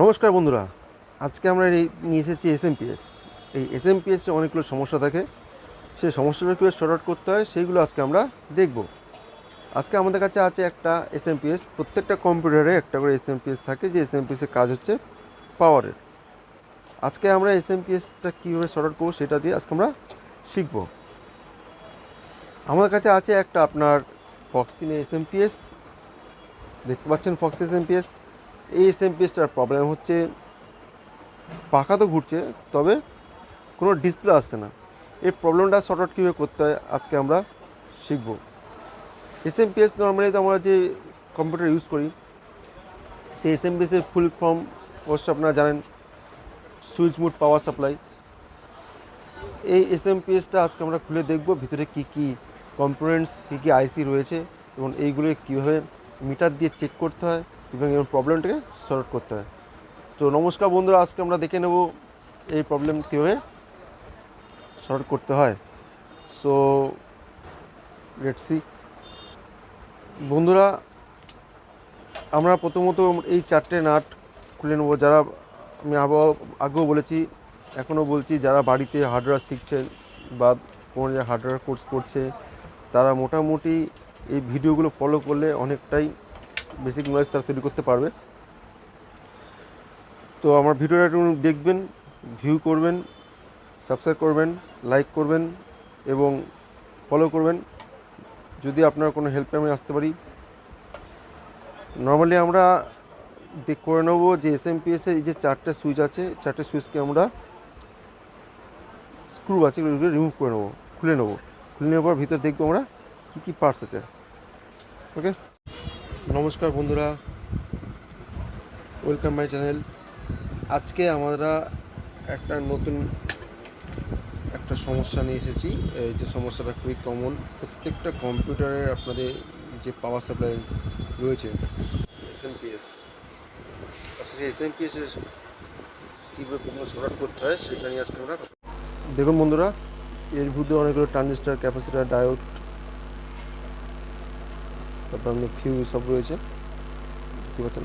নমস্কার বন্ধুরা, আজকে আমরা নিয়ে এসেছি SMPS। এই SMPS অনেকগুলো সমস্যা থাকে, সেই সমস্যাগুলো কীভাবে সর্ট আউট করতে হয় সেইগুলো আজকে আমরা দেখব। আজকে আমাদের কাছে আছে একটা SMPS। প্রত্যেকটা কম্পিউটারে একটা করে SMPS থাকে, যে SMPSের কাজ হচ্ছে পাওয়ারের। আজকে আমরা SMPSটা কীভাবে সর্ট আউট করবো সেটা দিয়ে আজকে আমরা শিখব। আমাদের কাছে আছে একটা আপনার ফক্সিনের SMPS, দেখতে পাচ্ছেন ফক্স SMPS। এই SMPSটার প্রবলেম হচ্ছে পাখা তো ঘুরছে, তবে কোনো ডিসপ্লে আসছে না। এই প্রবলেমটা সর্ট আউট কীভাবে করতে হয় আজকে আমরা শিখব। SMPS নর্মালি তো আমরা যে কম্পিউটার ইউজ করি, সেই SMPSের ফুল ফর্ম অবশ্য আপনারা জানেন, সুইচ মোড পাওয়ার সাপ্লাই। এই SMPSটা আজকে আমরা খুলে দেখব ভিতরে কী কী কম্পোনেন্টস, কী কী আইসি রয়েছে এবং এইগুলো কীভাবে মিটার দিয়ে চেক করতে হয় এবং এই প্রবলেমটাকে সর্ট আউট করতে হয়। তো নমস্কার বন্ধুরা, আজকে আমরা দেখে নেব এই প্রবলেম কীভাবে সর্ট করতে হয়। So let's see. বন্ধুরা, আমরা প্রথমত এই চারটে নাট খুলে নেব। যারা, আমি আগেও বলেছি, এখনও বলছি, যারা বাড়িতে হার্ডওয়্যার শিখছেন বা কোনো যে হার্ডওয়্যার কোর্স করছে, তারা মোটামুটি এই ভিডিওগুলো ফলো করলে অনেকটাই বেসিক নলেজ তারা তৈরি করতে পারবে। তো আমার ভিডিওটা একটু দেখবেন, ভিউ করবেন, সাবস্ক্রাইব করবেন, লাইক করবেন এবং ফলো করবেন, যদি আপনার কোনো হেল্পে আমি আসতে পারি। নর্মালি আমরা করে নেবো যে SMPSের এই যে চারটে সুইচ আছে, চারটে সুইচকে আমরা স্ক্রু আছে এগুলো রিমুভ করে নেবো, খুলে নেওয়ার পর ভিতরে দেখবো আমরা কী কী পার্টস আছে। ওকে, নমস্কার বন্ধুরা, ওয়েলকাম মাই চ্যানেল। আজকে আমরা একটা নতুন একটা সমস্যা নিয়ে এসেছি। এই যে সমস্যাটা খুবই কমন, প্রত্যেকটা কম্পিউটারে আপনাদের যে পাওয়ার সাপ্লাই রয়েছে SMPS, আজকে সেই SMPSের কীভাবে প্রবলেম সর্ট আউট করতে হয় সেটা নিয়ে আজকে আমরা দেখুন। বন্ধুরা, এর ভিতরে অনেকগুলো ট্রানজিস্টার, ক্যাপাসিটার, ডায়োড, তারপর আপনি ফিউজ সব রয়েছে, দেখতে পাচ্ছেন।